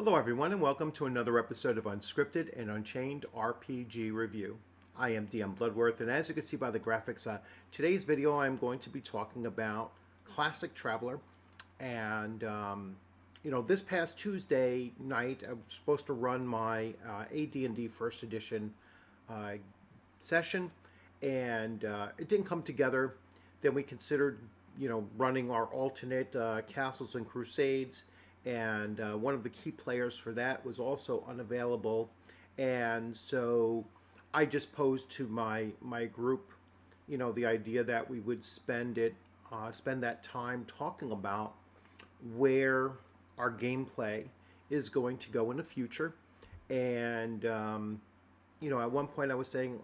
Hello, everyone, and welcome to another episode of Unscripted and Unchained RPG Review. I am DM Bloodworth, and as you can see by the graphics, today's video I'm going to be talking about Classic Traveler. And, this past Tuesday night, I was supposed to run my AD&D First Edition uh, session, and it didn't come together. Then we considered, running our alternate Castles and Crusades, and one of the key players for that was also unavailable, and so I just posed to my group, the idea that we would spend that time talking about where our gameplay is going to go in the future, and at one point I was saying,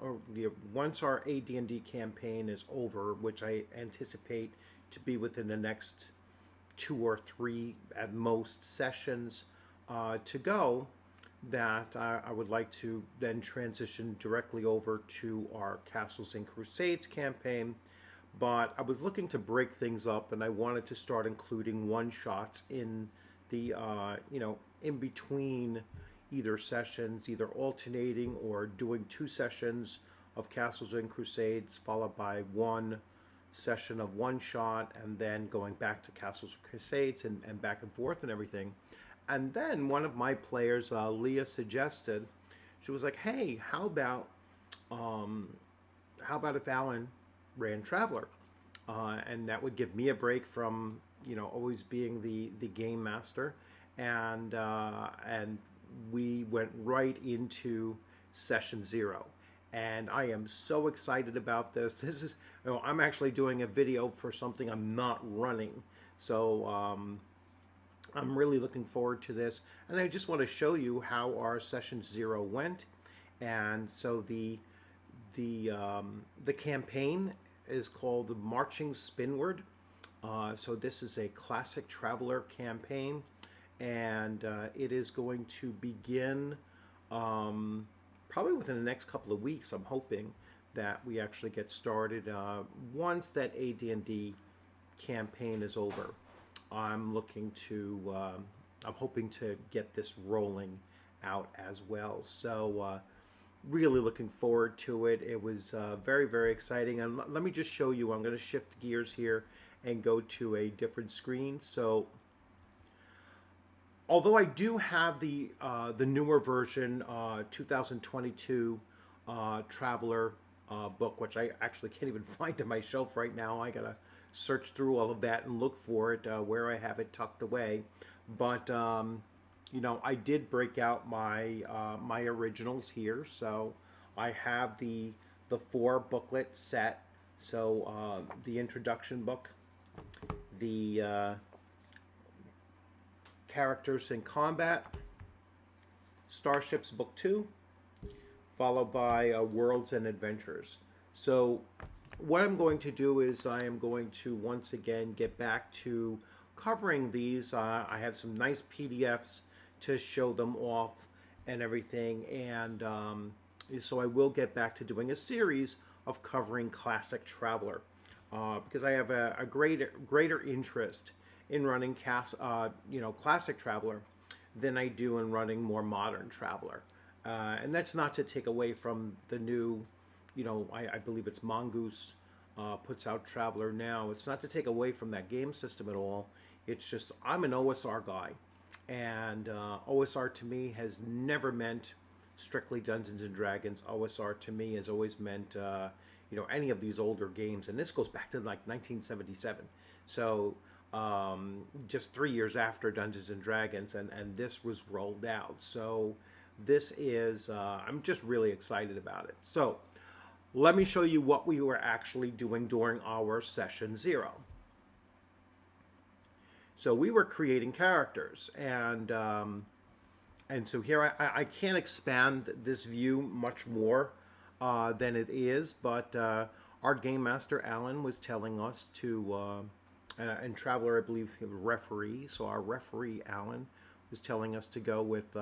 once our AD&D campaign is over, which I anticipate to be within the next 2 or 3 at most sessions to go, that I would like to then transition directly over to our Castles and Crusades campaign. But I was looking to break things up, and I wanted to start including one-shots in the, in between either sessions, either alternating or doing 2 sessions of Castles and Crusades, followed by one session of one shot, and then going back to Castles and Crusades and back and forth and everything. And then one of my players, Leah, suggested, she was like, "Hey, how about if Alan ran Traveler, and that would give me a break from always being the game master." And we went right into session 0. And I am so excited about this. This is, I'm actually doing a video for something I'm not running. So I'm really looking forward to this. And I just want to show you how our session 0 went. And so the campaign is called Marching Spinward. So this is a Classic Traveler campaign. And it is going to begin probably within the next couple of weeks. I'm hoping that we actually get started once that AD&D campaign is over. I'm hoping to get this rolling out as well. So really looking forward to it. It was very, very exciting. And let me just show you. I'm going to shift gears here and go to a different screen. So although I do have the newer version, 2022 Traveler book, which I actually can't even find on my shelf right now. I gotta search through all of that and look for it where I have it tucked away. But I did break out my originals here, so I have the 4 booklet set. So the introduction book, the Characters in Combat, Starships Book 2, followed by Worlds and Adventures. So what I'm going to do is I am going to once again get back to covering these. I have some nice PDFs to show them off and everything, and so I will get back to doing a series of covering Classic Traveler because I have a greater interest in running Classic Traveler than I do in running more modern Traveler. And that's not to take away from the new, I believe it's Mongoose puts out Traveler now. It's not to take away from that game system at all. It's just I'm an OSR guy. And OSR to me has never meant strictly Dungeons and Dragons. OSR to me has always meant, any of these older games. And this goes back to like 1977. So just 3 years after Dungeons and Dragons, and this was rolled out. So this is, I'm just really excited about it. So let me show you what we were actually doing during our session 0. So we were creating characters, and so here I can't expand this view much more than it is, but our game master Alan was telling us to and Traveler, I believe, referee. So our referee, Alan, was telling us to go with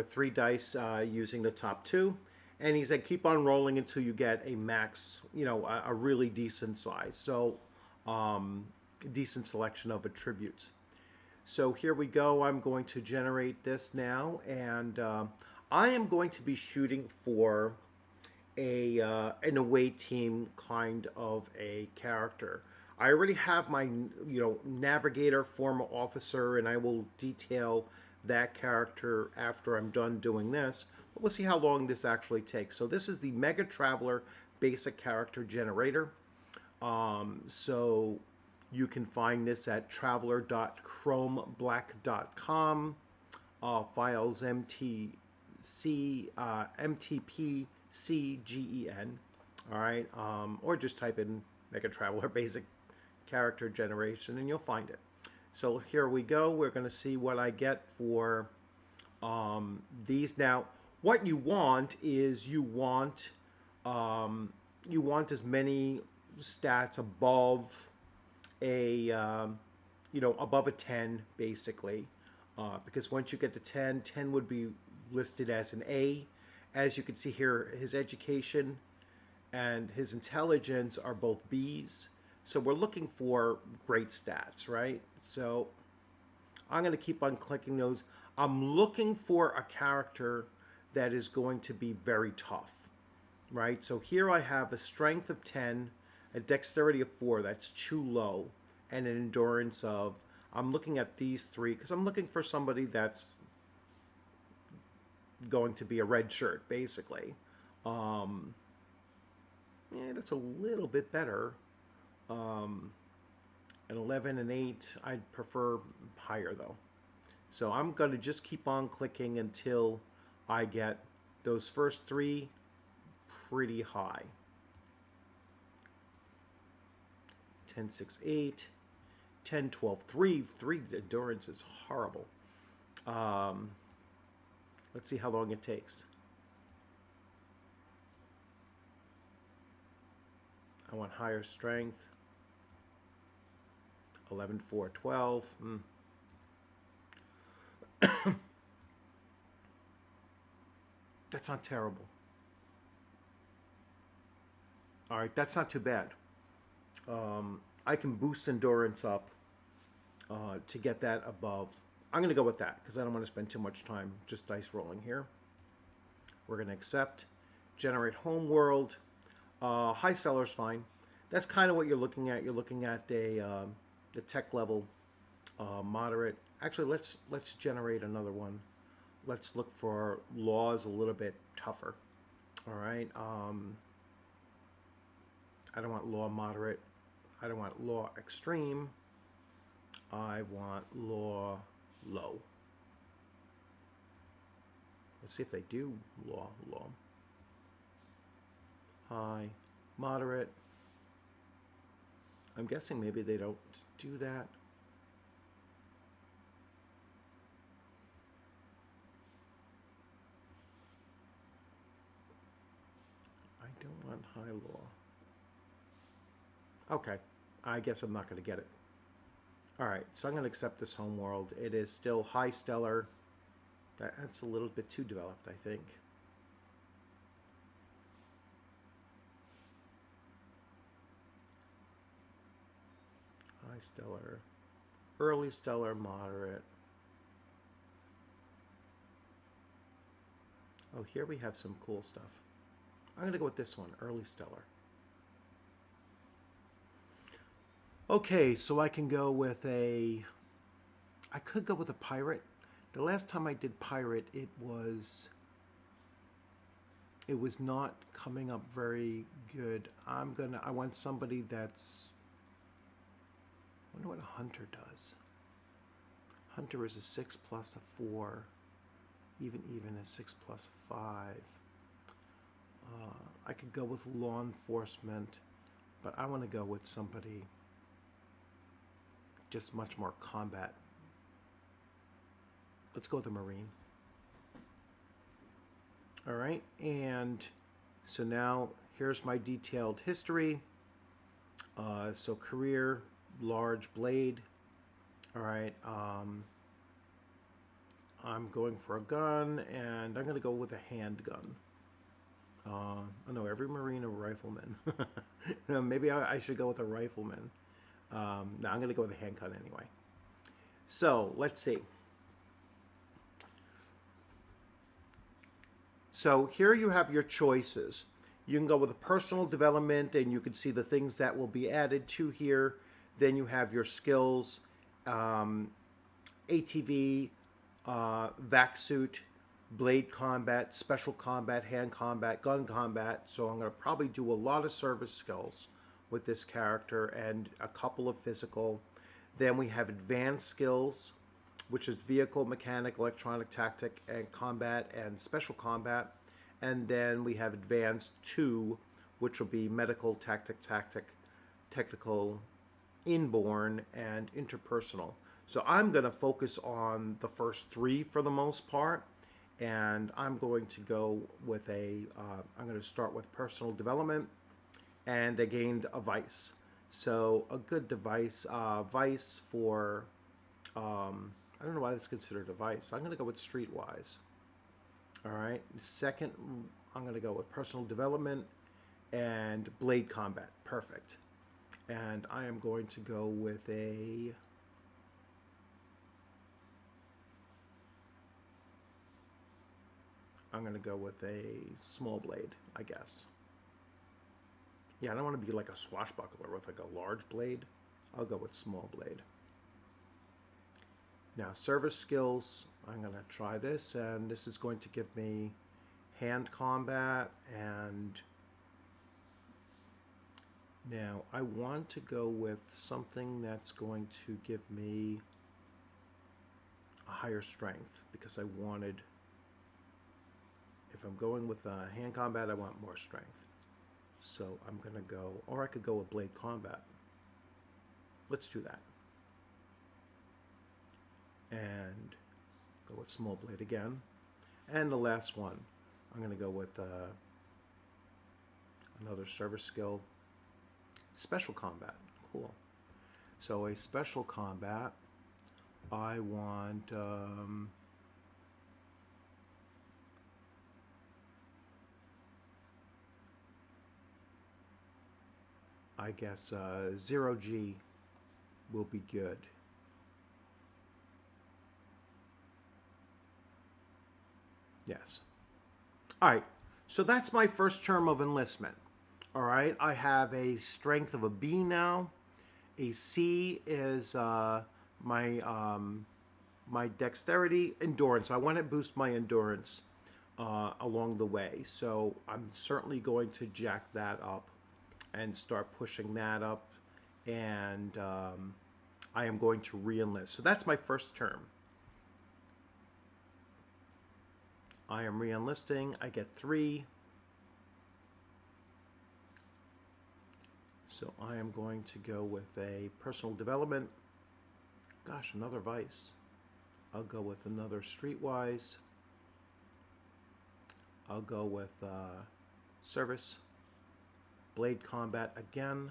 3 dice using the top 2. And he said, keep on rolling until you get a max, a really decent size. So decent selection of attributes. So here we go. I'm going to generate this now, and I am going to be shooting for an away team kind of a character. I already have my navigator, former officer, and I will detail that character after I'm done doing this. But we'll see how long this actually takes. So this is the Mega Traveler basic character generator. So you can find this at traveler.chromeblack.com. Files MTPCGEN. All right, or just type in Mega Traveler basic character generation and you'll find it. So here we go. We're going to see what I get for these. Now, what you want is you want as many stats above above a 10 basically, because once you get to 10, 10 would be listed as an A. As you can see here, his education and his intelligence are both B's. So we're looking for great stats, right? So I'm going to keep on clicking those. I'm looking for a character that is going to be very tough, right? So here I have a strength of 10, a dexterity of 4, that's too low, and an endurance of, I'm looking at these three because I'm looking for somebody that's going to be a red shirt, basically. Yeah, that's a little bit better. An 11 and 8, I'd prefer higher though. So I'm going to just keep on clicking until I get those first three pretty high. 10, 6, 8, 10, 12, 3. 3 endurance is horrible. Let's see how long it takes. I want higher strength. 11, 4, 12. That's not terrible. All right, that's not too bad. I can boost endurance up to get that above. I'm going to go with that because I don't want to spend too much time just dice rolling here. We're going to accept. Generate home world. High seller's fine. That's kind of what you're looking at. You're looking at the tech level, moderate. Actually, let's generate another one. Let's look for laws a little bit tougher. All right. I don't want law moderate. I don't want law extreme. I want law low. Let's see if they do law low. High, moderate. I'm guessing maybe they don't do that. I don't want high law. Okay, I guess I'm not going to get it. All right, so I'm going to accept this homeworld. It is still high stellar. That's a little bit too developed, I think. High stellar, early stellar, moderate. Oh, here we have some cool stuff. I'm going to go with this one, early stellar. Okay, so I can go with I could go with a pirate. The last time I did pirate, it was not coming up very good. I want somebody that's, I wonder what a hunter does. Hunter is a 6 plus a 4, even a 6 plus a 5. I could go with law enforcement, but I want to go with somebody just much more combat. Let's go with a Marine. All right, and so now here's my detailed history. So career, large blade. All right, I'm going for a gun, and I'm going to go with a handgun. Oh no, every Marine a rifleman. Maybe I should go with a rifleman. No, I'm going to go with a handgun anyway. So let's see. So here you have your choices. You can go with a personal development, and you can see the things that will be added to here. Then you have your skills, ATV, vac suit, blade combat, special combat, hand combat, gun combat. So I'm going to probably do a lot of service skills with this character and a couple of physical. Then we have advanced skills, which is vehicle, mechanic, electronic, tactic, and combat, and special combat. And then we have advanced 2, which will be medical, tactic, technical, inborn, and interpersonal. So I'm going to focus on the first 3 for the most part. And I'm going to go with I'm going to start with personal development, and I gained a vice. So a good vice for, I don't know why that's considered a vice. I'm going to go with streetwise. All right. Second, I'm going to go with personal development and blade combat. Perfect. And I am going to go with I'm going to go with a small blade, I guess. Yeah, I don't want to be like a swashbuckler with like a large blade. I'll go with small blade. Now, service skills, I'm going to try this, and this is going to give me hand combat, and now I want to go with something that's going to give me a higher strength, because I wanted, if I'm going with hand combat, I want more strength. So I'm going to go, or I could go with blade combat. Let's do that. And go with small blade again. And the last one, I'm going to go with another service skill, special combat. Cool. So a special combat, I want I guess 0G will be good. Yes. All right. So that's my first term of enlistment. All right. I have a strength of a B now. A C is my dexterity, endurance. I want to boost my endurance along the way. So I'm certainly going to jack that up and start pushing that up. And I am going to re-enlist. So that's my first term. I am re-enlisting. I get 3. So I am going to go with a personal development. Gosh, another vice. I'll go with another streetwise. I'll go with service. Blade combat again.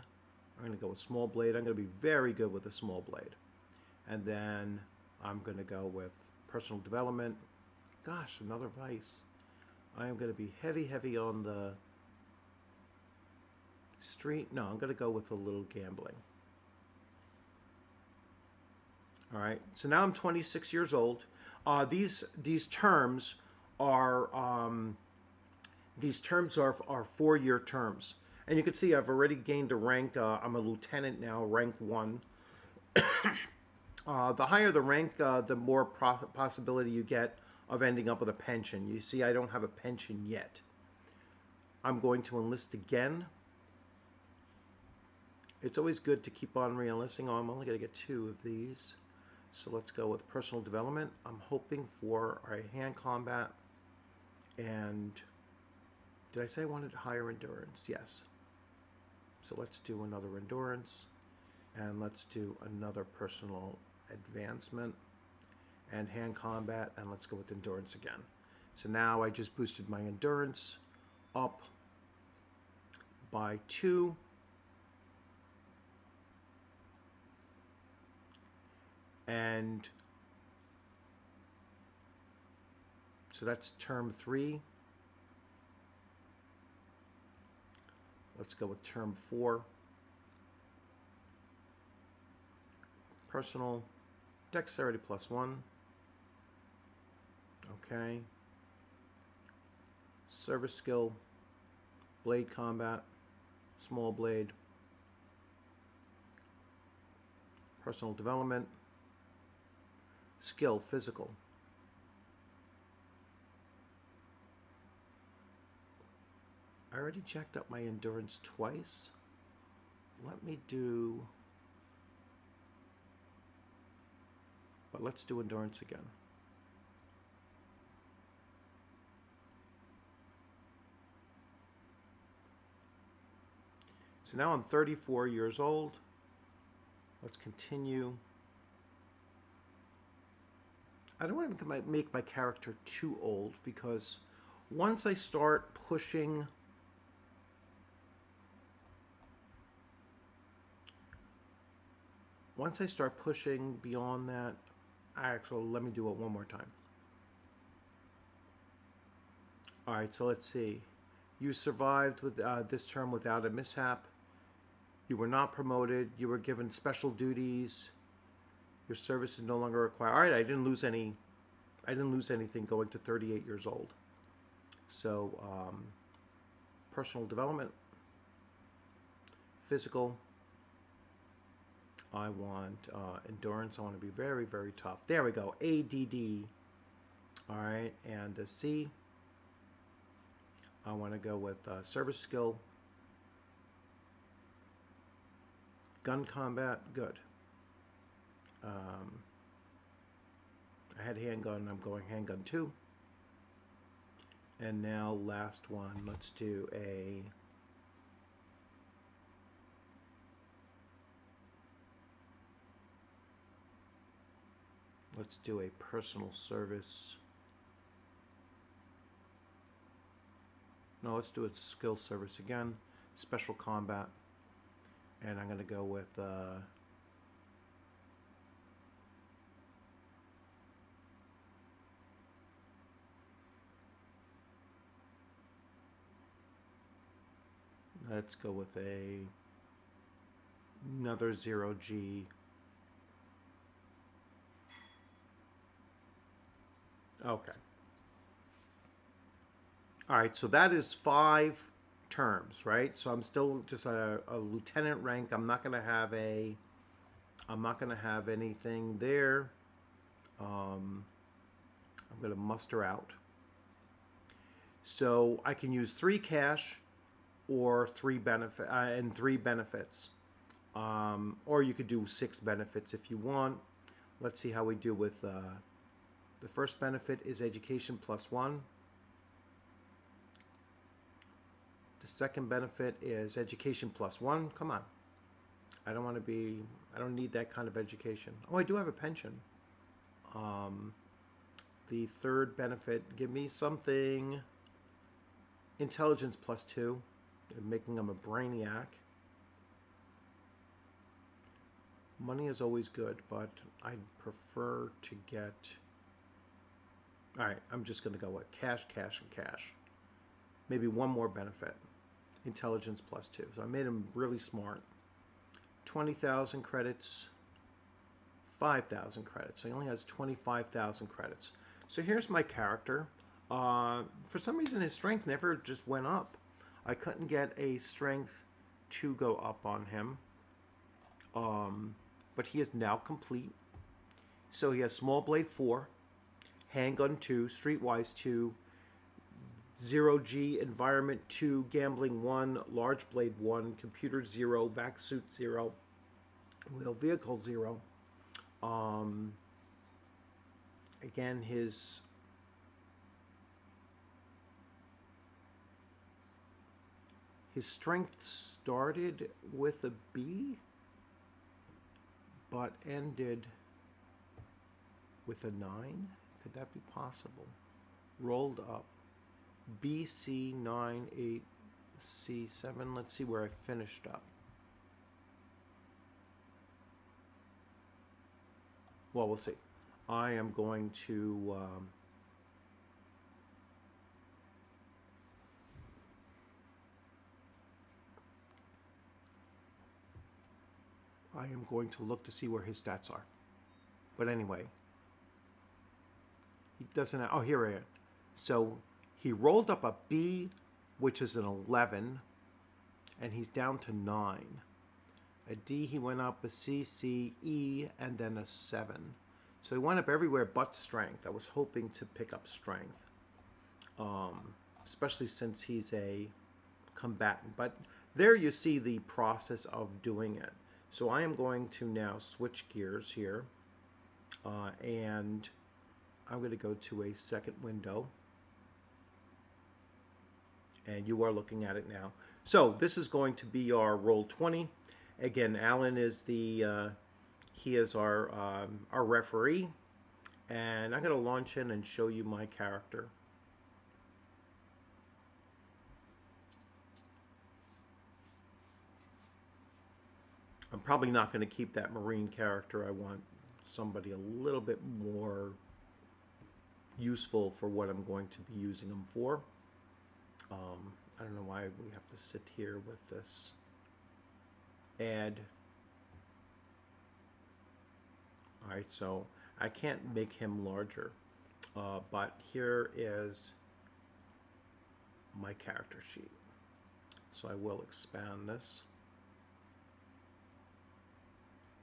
I'm going to go with small blade. I'm going to be very good with a small blade. And then I'm going to go with personal development. Gosh, another vice. I am going to be heavy on the street. No, I'm going to go with a little gambling. All right. So now I'm 26 years old. These terms are 4-year terms, and you can see I've already gained a rank. I'm a lieutenant now, rank 1. The higher the rank, the more possibility you get of ending up with a pension. You see, I don't have a pension yet. I'm going to enlist again. It's always good to keep on re-enlisting. Oh, I'm only going to get 2 of these. So let's go with personal development. I'm hoping for a hand combat. And did I say I wanted higher endurance? Yes. So let's do another endurance. And let's do another personal advancement and hand combat, and let's go with endurance again. So now I just boosted my endurance up by 2. And so that's term 3. Let's go with term 4. Personal Dexterity +1. Okay. Service skill, blade combat, small blade, personal development, skill, physical. I already jacked up my endurance twice. Let me do... But let's do endurance again. So now I'm 34 years old. Let's continue. I don't want to make my character too old, because once I start pushing beyond that, actually, let me do it one more time. All right, so let's see. You survived with this term without a mishap. You were not promoted. You were given special duties. Your service is no longer required. All right, I didn't lose anything going to 38 years old. So, personal development, physical. I want endurance. I want to be very, very tough. There we go. ADD. All right, and C. I want to go with service skill. Gun combat, good. I had handgun, I'm going handgun 2. And now last one, let's do a... Let's do a personal service. No, let's do a skill service again. Special combat. And I'm going to go with let's go with another 0G. Okay. All right, so that is 5 terms, right? So I'm still just a lieutenant rank. I'm not going to have anything there. I'm going to muster out. So I can use 3 cash or 3 benefits. Or you could do 6 benefits if you want. Let's see how we do with the first benefit is education +1. The second benefit is education +1. Come on. I don't need that kind of education. Oh, I do have a pension. The third benefit, give me something. Intelligence +2, making him a brainiac. Money is always good, but I'd prefer to get... All right, I'm just going to go with cash, cash, and cash. Maybe one more benefit. Intelligence +2. So I made him really smart. 20,000 credits, 5,000 credits. So he only has 25,000 credits. So here's my character. For some reason, his strength never just went up. I couldn't get a strength to go up on him. But he is now complete. So he has small blade 4, handgun 2, streetwise 2, 0G, environment 2, gambling 1, large blade 1, computer 0, vac suit 0, wheel vehicle 0. Again, his strength started with a B, but ended with a 9. Could that be possible? Rolled up. BC9, 8, C7. Let's see where I finished up. Well, we'll see. I am going to... I am going to look to see where his stats are. But anyway, he doesn't have, oh, here I am. So he rolled up a B, which is an 11, and he's down to 9. A D, he went up a C, C, E, and then a 7. So he went up everywhere but strength. I was hoping to pick up strength, especially since he's a combatant. But there you see the process of doing it. So I am going to now switch gears here, and I'm going to go to a second window, and you are looking at it now. So this is going to be our roll 20. Again, Alan is he is our referee, and I'm going to launch in and show you my character. I'm probably not going to keep that Marine character. I want somebody a little bit more useful for what I'm going to be using them for. I don't know why we have to sit here with this. Add. Alright, so I can't make him larger, but here is my character sheet. So I will expand this.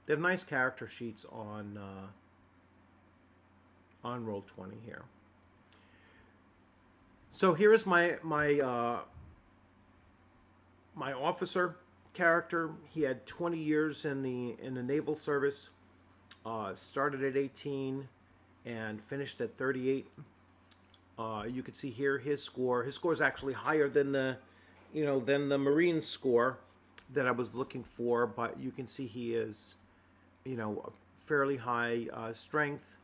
They have nice character sheets on Roll20 here. So here is my officer character. He had 20 years in the naval service. Started at 18 and finished at 38. You can see here his score. His score is actually higher than the Marine score that I was looking for, but you can see he is, fairly high strength,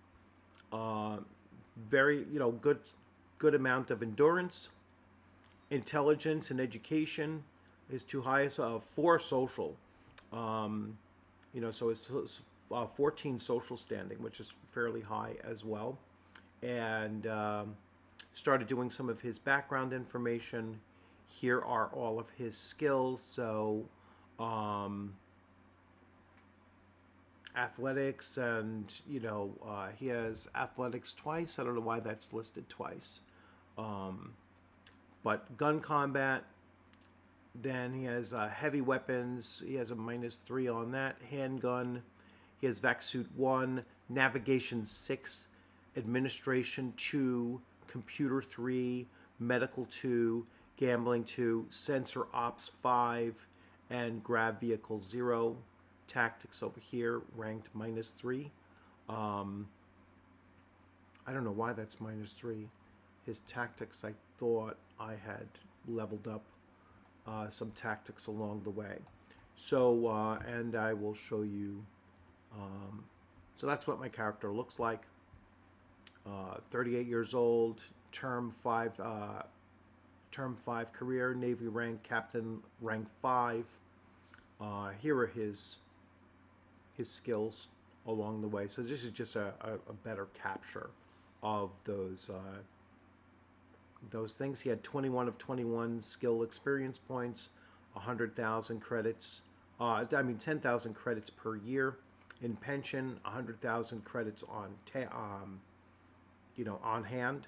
very, good amount of endurance, intelligence, and education. His two highest, 4 social. So it's 14 social standing, which is fairly high as well. And started doing some of his background information. Here are all of his skills. So athletics, and he has athletics twice. I don't know why that's listed twice. But gun combat. Then he has heavy weapons. He has a -3 on that. Handgun. He has Vac Suit 1, Navigation 6, Administration 2, Computer 3, Medical 2, Gambling 2, Sensor Ops 5, and Grav Vehicle 0. Tactics over here, ranked -3. I don't know why that's -3. His tactics, I thought I had leveled up some tactics along the way. So, and I will show you. So that's what my character looks like. 38 years old, term 5 career, Navy rank, captain rank 5. Here are his skills along the way. So this is just a better capture of those things. He had 21 of 21 skill experience points, 100,000 credits. 10,000 credits per year in pension, 100,000 credits on on hand,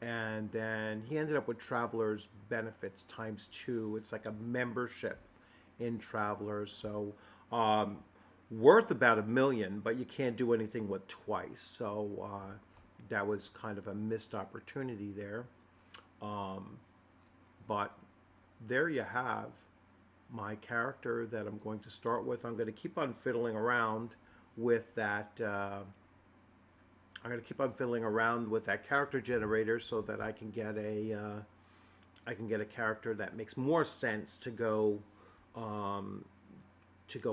and then he ended up with Travelers benefits ×2. It's like a membership in Travelers, so worth about $1 million, but you can't do anything with twice. So that was kind of a missed opportunity there. But there you have my character that I'm going to start with. I'm going to keep on fiddling around with that. I'm going to keep on fiddling around with that character generator so that I can get a character that makes more sense to go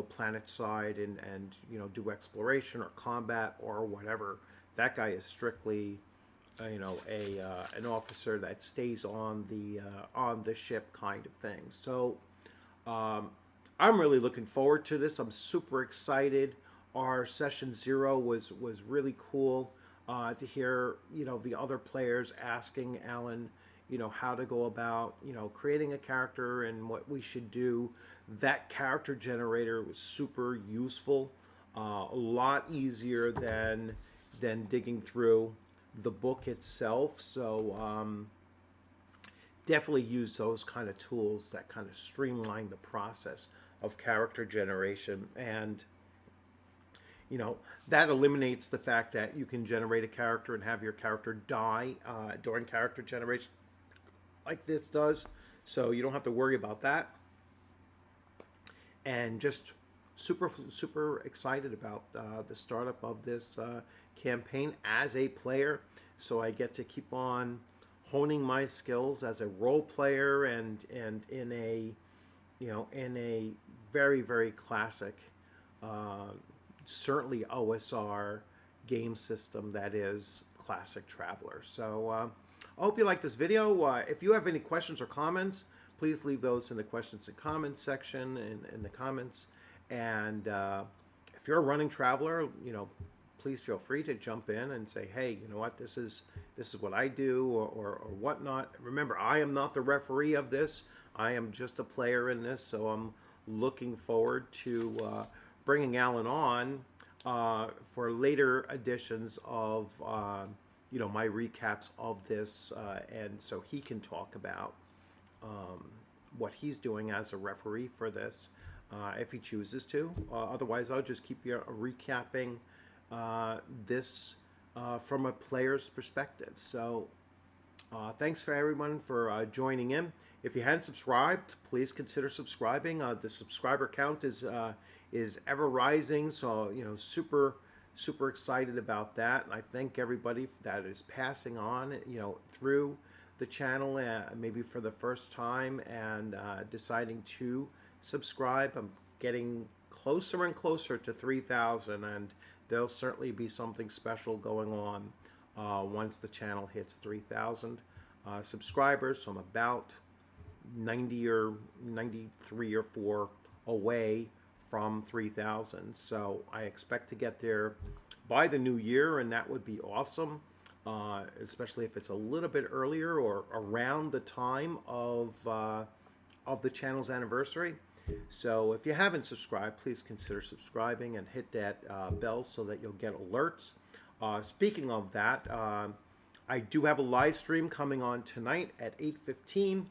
planet side and do exploration or combat or whatever. That guy is strictly an officer that stays on the ship kind of thing. So I'm really looking forward to this. I'm super excited. Our session 0 was really cool to hear the other players asking Alan how to go about creating a character and what we should do. That character generator was super useful. A lot easier than digging through the book itself. So definitely use those kind of tools that kind of streamline the process of character generation. And that eliminates the fact that you can generate a character and have your character die during character generation like this does. So you don't have to worry about that. And just super excited about the startup of this campaign as a player. So I get to keep on honing my skills as a role player and in a in a very classic certainly OSR game system that is Classic Traveler. So I hope you like this video. If you have any questions or comments, please leave those in the questions and comments section in the comments. And if you're a running traveler, please feel free to jump in and say, hey, you know what, this is what I do or whatnot. Remember, I am not the referee of this. I am just a player in this, so I'm looking forward to bringing Alan on for later editions of my recaps of this, and so he can talk about what he's doing as a referee for this, if he chooses to. Otherwise, I'll just keep you recapping this from a player's perspective. So thanks for everyone for joining in. If you hadn't subscribed, please consider subscribing. The subscriber count is ever rising, so super excited about that. And I thank everybody that is passing on through the channel maybe for the first time and deciding to subscribe. I'm getting closer and closer to 3,000, and there'll certainly be something special going on once the channel hits 3,000 subscribers. So I'm about 90 or 93 or 4 away from 3,000. So I expect to get there by the new year, and that would be awesome, especially if it's a little bit earlier or around the time of the channel's anniversary. So if you haven't subscribed, please consider subscribing and hit that bell so that you'll get alerts. Speaking of that, I do have a live stream coming on tonight at 8:15.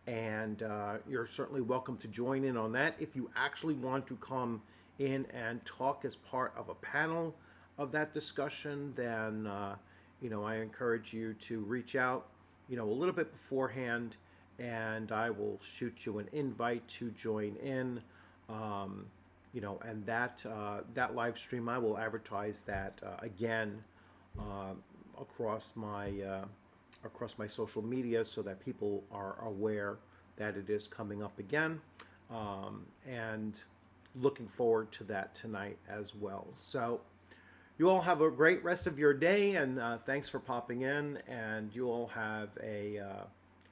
And you're certainly welcome to join in on that. If you actually want to come in and talk as part of a panel of that discussion, then I encourage you to reach out a little bit beforehand, and I will shoot you an invite to join in. And that live stream, I will advertise that again across my social media so that people are aware that it is coming up again, and looking forward to that tonight as well. So you all have a great rest of your day, and thanks for popping in, and you all have a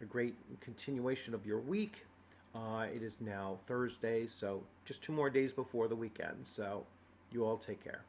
great continuation of your week. It is now Thursday, so just 2 more days before the weekend. So you all take care.